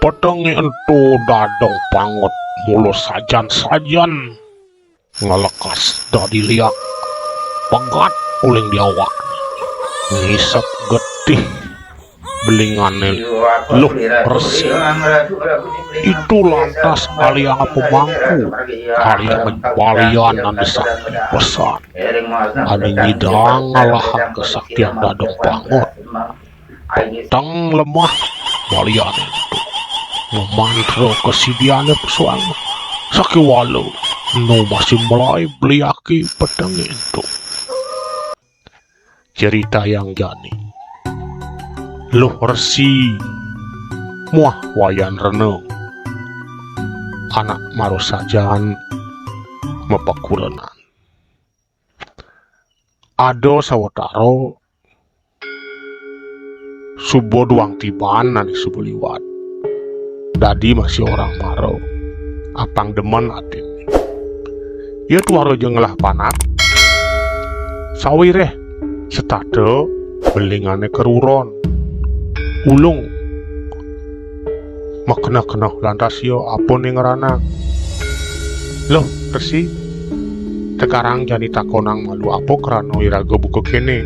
petengi entu dadong pangot mulu sajan ngelekas dadi liak pegat uling di awak ngisep getih belingane luh resi itu lantas kalian pemangku kalian balian anu sakti pesan anu nyidang ngalahan kesaktian dadong pangot peteng lemah balian itu memantro kesidiane pesuang sakiwalu nu masih mulai beliaki peteng itu cerita yang jani luh resi muah wayan renung anak marusajan mepakurenan ado sawetaro subo duang tiban nani subuliwat dadi masih orang maro apang demen atin ya tuaro jenglah panak sawireh setade belingane keruron ulung makna-kena lantas yo apa ning ngerana loh resi sekarang jadi takonang malu apa kerana irago buka kene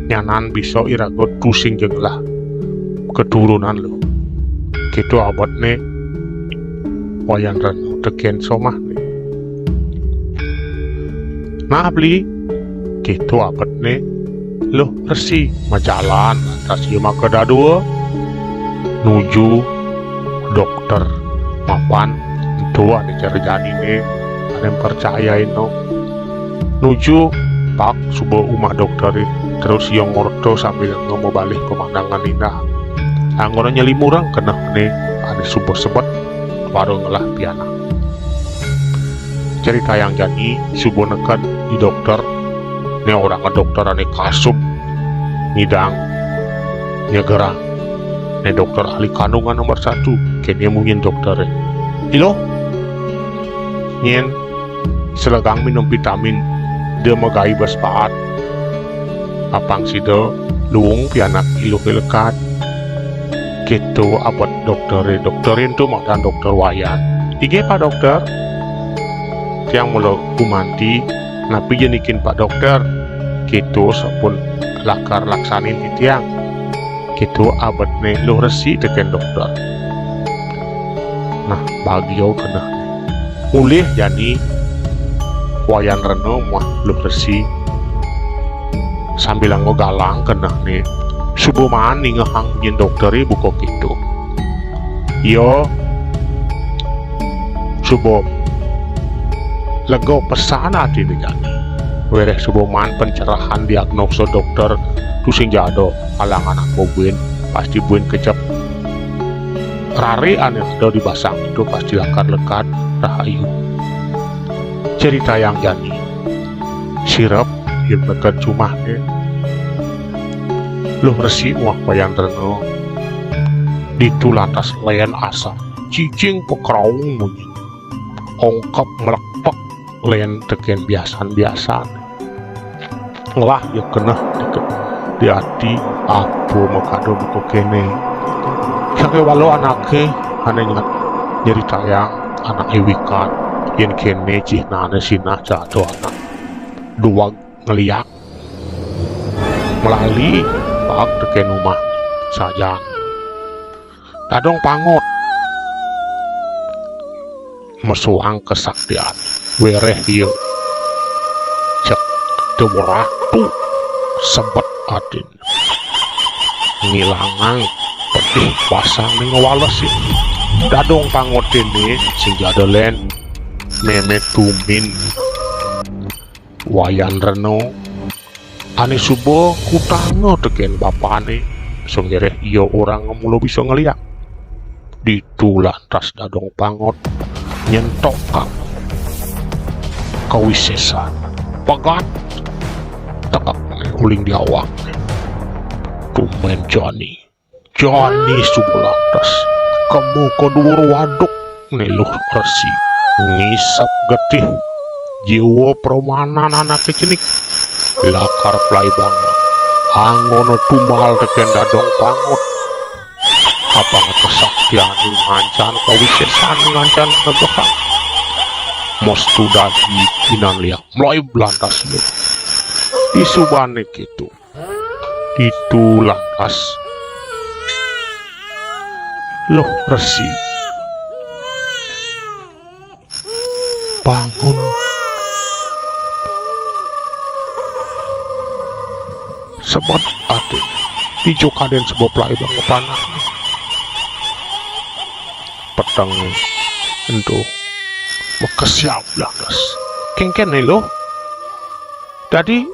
nyanan bisa irago tusing jenglah keturunan lo gitu abad ne wayan rano teken somah ne nah beli gitu abad ne loh resi majalan lantas yo maka dadua nuju dokter mapan itu ada cerjani ne ada percayain no nuju pak subuh umah dokter terus yang ngorto sambil ngomong balik pemandangan indah anggoran nyelimurang kena ne ada subuh sebet baru ngelah piana cerita yang jadi subuh nekat di dokter ne orang ke dokter ane kasub nidang nyegerang ne dokter ahli kandungan nomor 1 kene mungkin dokter ilo nyen selegang minum vitamin dia megai bespaat apang sido luung pianak ilu lekat gitu abad dokterin tuh makan dokter wayan ige pak dokter tiang mulu kumanti napi jenikin pak dokter gitu sepun lakar laksanin di tiang gitu abad nih lu resi teken dokter nah bagio kena mulih jadi wayan reno mah lu resi sambil anggo galang kena nih subuh mani ngehang jen dokteri buko gitu yo subuh lego pesan hati nih jadi wereh subuh man pencerahan diagnosa dokter tusing jado alangan aku buin pasti buin kecap rari aneh do dibasang itu pasti lekar-lekar rahayu cerita yang jadi sirap yang dekat cumahnya lu resi muah bayang reno ditu lantas layan asa cicing pekeraung munyi ongkap melepek layan teken biasan ngelah ya kena di hati apa makado buku kene sampai walau anaknya anehnya nyeri tayang anak ewikan yang kene cihnane sinah jatuh anak dua ngeliak melalui pak teken rumah sajang dadong pangot mesuang kesaktian wereh hiu cek tewaratu sebet adin ngilangang pedih pasang ning ngawalesin dadong pangot ini sing jadelen memet tumin wayan reno ane subuh kutango teken bapane senggereh iyo orang ngemulo bisa ngeliat ditu lantas dadong pangot nyentok kang kawisesan pegat tekak uling di awak tumen Johnny subuh lantas kamu kedua waduk neluh resi ngisap getih jiwa permanan anak kecinik lakar play banget angono tumbal teken dadong pangot apa kesaktian ngancan kawisesan ngancan ngegehan mostu dadi kinan liak mulai belantas lu disubane gitu itu lantas loh Resi bangun sebab ate dijo kaden sebuah pelai bang panah petang ento makasiap lantas kengken nih lo tadi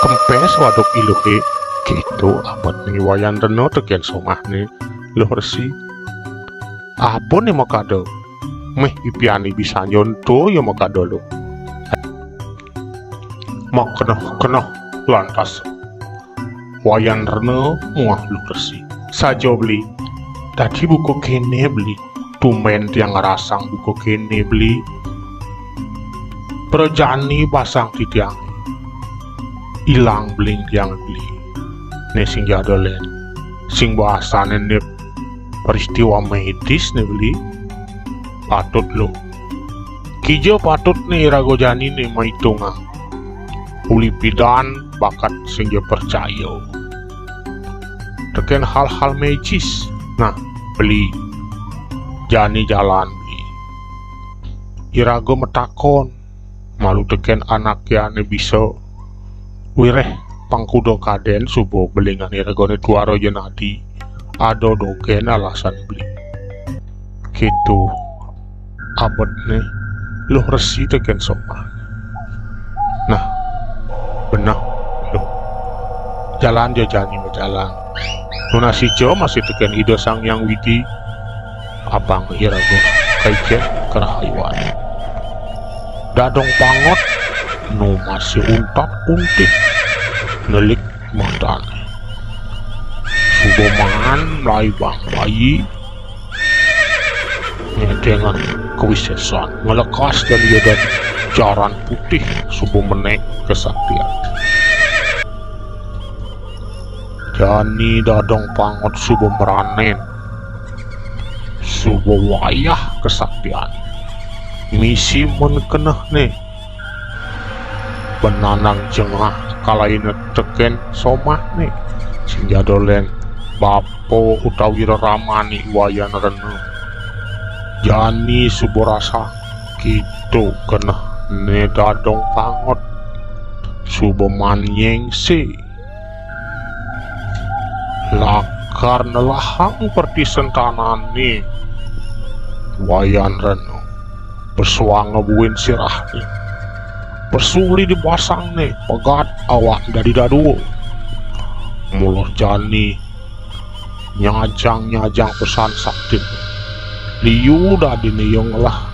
kempes waduk iluhe gitu abad nih wayan reno tegen somah nih lo Resi apa nih makado meh ipiani bisa nyonto ya makado lo mak kena lantas wayan reno muah lo Resi saja beli tadi buku kene beli tumen tiang ngerasang buku kene beli perjani basang di tiang ilang beling tiang beli ne sing jadolen sing bahasane ne peristiwa medis ne beli patut lo kijo patut ne rago jani ne maitunga uli pidan bakat sing dia percaya teken hal-hal magis nah beli jani jalan beli irago metakon malu teken anak ya ne bisa wireh pangkudo kaden subuh belingan iragone tuaro jenadi ado doken alasan beli gitu abad nih lo Resi teken soma nah benah lo jalan jajani berjalan nuna sijo masih teken ide sang yang widi abang irago kaiken kerahayuan dadong pangot no masih untat untik nelik madan suboman lai bang bayi dengan kewisesan ngelekas dari dan jaran putih subuh menek kesaktian jani dadong pangot subuh meranen subuh wayah kesaktian misi menkeneh nih benanang jengah kalaina teken somah nih sing jadolen bapo utawi ramani wayan rene jani suborasa gitu keneh ne dadong pangot subo manyeng se lakar nelahang pertisentanan nih wayan rene bersuang ngebuin sirah nih persuli dipasang nih pegat awak dari dadu mulur jani nyajang pesan sakti liu dadi niyong lah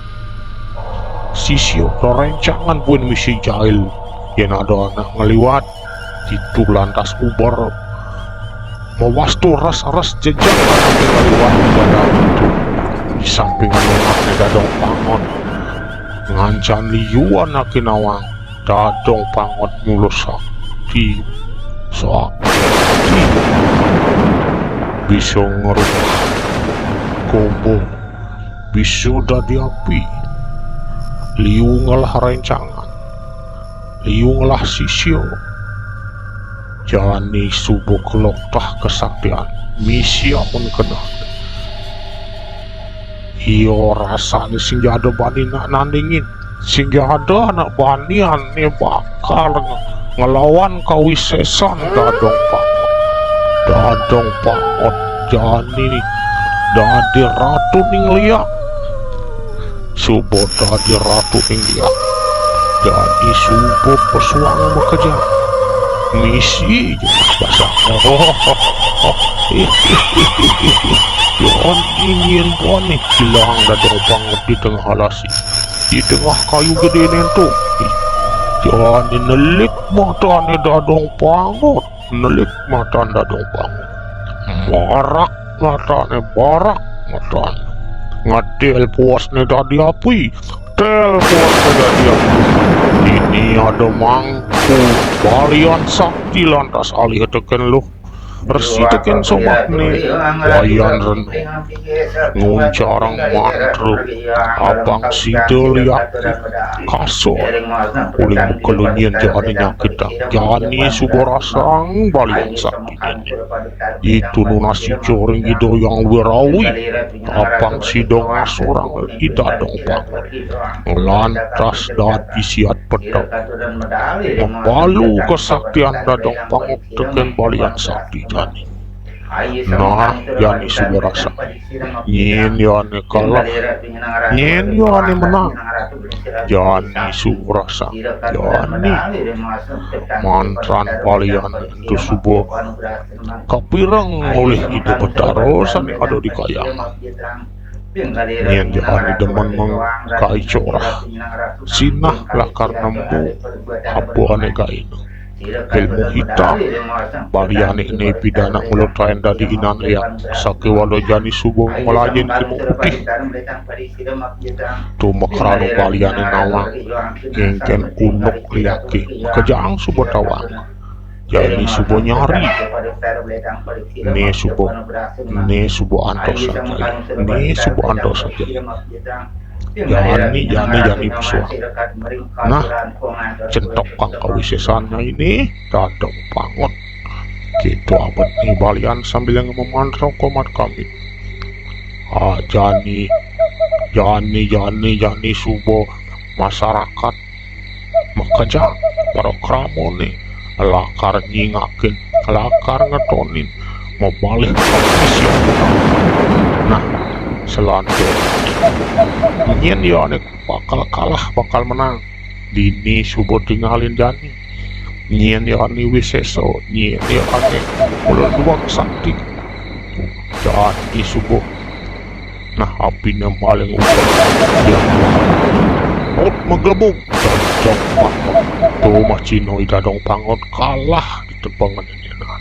sisio rencangan buin misi jahil yang ada anak ngeliwat itu lantas ubar mewastu ras jejak anak ngeliwat pada itu di sampingan anaknya dadong pangon ngancan liu anak kinawang dadong pangot mulus sakti bisa ngerubah kombo bisa dadi api liu ngalah rencangan liu ngalah sisio jani subuh keloktah kesaktian misi apun kena iyo rasanya sing ada bani nak nandingin sing ada anak banian nih bakal ngelawan kawisesan dadong pangot jani dadi ratu ning liak subuh dadi ratu ning liak jadi subuh pesuang bekerja misi bahasa Yon ingin bonih hilang dadong pangot di tengah halasi di tengah kayu gede nento jadi nelik mata ne dadong pangot nelik mata dadong pangot barak mata ne barak mata ngadel puas ne dadi api tel puas ne dadi api ini ada mangku balian sakti lantas alih teken lu Bersih ken somak nih wayan renung nguncarang mantruk abang sidel yaki kasor uling mukelunian jani nyakitang jani suborasang balian sakti ini itu nunasi coring itu yang wirawi abang sidong asorang tidak dong bangun lantas dadi siat pedang membalu kesaktian dadong panguk teken balian sakti jani. Nah, jani suborasa nyen yani kalah nyen yani menang jani suborasa jani mantran balian itu subo kapirang oleh itu betarosan ada di kayang nyen jani demen mengkai corah sinah lakar nembu abu aneka itu ilmu hitam balian ini pidana mulut lain dari inan liat sake walau jani subuh melayan ilmu putih tu makrano balian nawa ngengken kunuk liaki kejang subuh tawang jani subuh nyari ne subuh antos saja ne subuh antos saja jani pesua. Nah, centok kang kawisesannya ini dadong pangot. Gitu abad nih balian sambil yang memantrau komat kami. Jani subo masyarakat makajang para kramone lakar nyingakin lakar ngetonin mau balik ke siang. Nah, selanjutnya nyen ya bakal kalah bakal menang dini subuh tinggalin jani nyen ya wiseso nyen ya mulai dua sakti jani subuh nah apinya paling utama yang menggelembung dan jongpak tuh macino idadong pangot kalah di tebangan ini nah